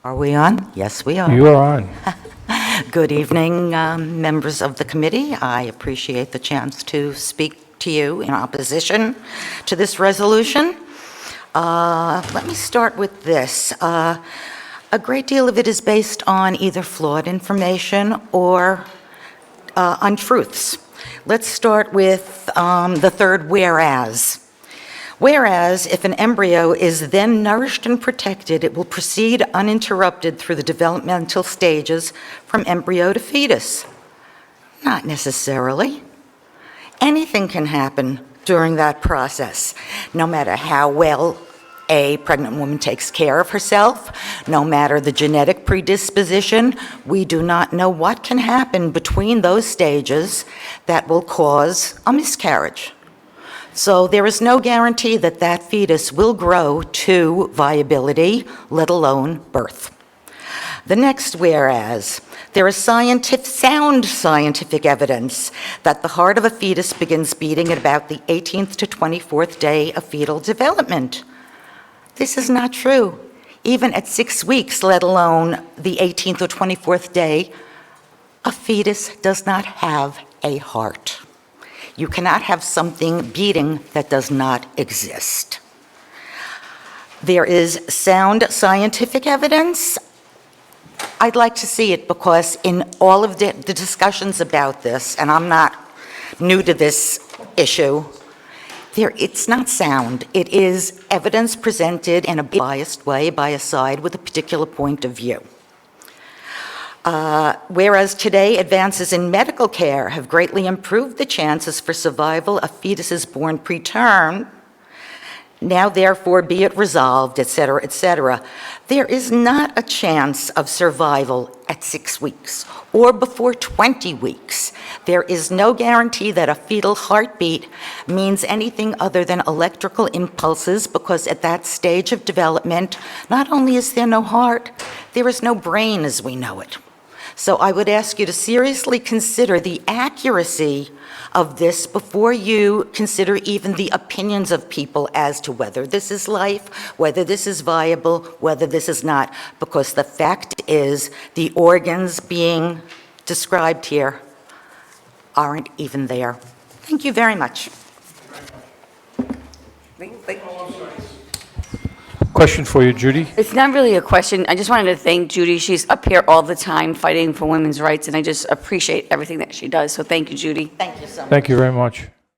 Are we on? Yes, we are. You are on. Good evening, members of the committee. I appreciate the chance to speak to you in opposition to this resolution. Let me start with this. A great deal of it is based on either flawed information or untruths. Let's start with the third whereas. Whereas, if an embryo is then nourished and protected, it will proceed uninterrupted through the developmental stages from embryo to fetus. Not necessarily. Anything can happen during that process, no matter how well a pregnant woman takes care of herself, no matter the genetic predisposition. We do not know what can happen between those stages that will cause a miscarriage. So there is no guarantee that that fetus will grow to viability, let alone birth. The next whereas, there is sound scientific evidence that the heart of a fetus begins beating at about the 18th to 24th day of fetal development. This is not true. Even at 6 weeks, let alone the 18th or 24th day, a fetus does not have a heart. You cannot have something beating that does not exist. There is sound scientific evidence. I'd like to see it because in all of the discussions about this, and I'm not new to this issue, it's not sound. It is evidence presented in a biased way by a side with a particular point of view. Whereas today, advances in medical care have greatly improved the chances for survival of fetuses born preterm, now therefore be it resolved, et cetera, there is not a chance of survival at 6 weeks or before 20 weeks. There is no guarantee that a fetal heartbeat means anything other than electrical impulses, because at that stage of development, not only is there no heart, there is no brain as we know it. So I would ask you to seriously consider the accuracy of this before you consider even the opinions of people as to whether this is life, whether this is viable, whether this is not, because the fact is the organs being described here aren't even there. Thank you very much. Question for you, Judy. It's not really a question. I just wanted to thank Judy. She's up here all the time fighting for women's rights, and I just appreciate everything that she does. So thank you, Judy. Thank you so much. Thank you very much.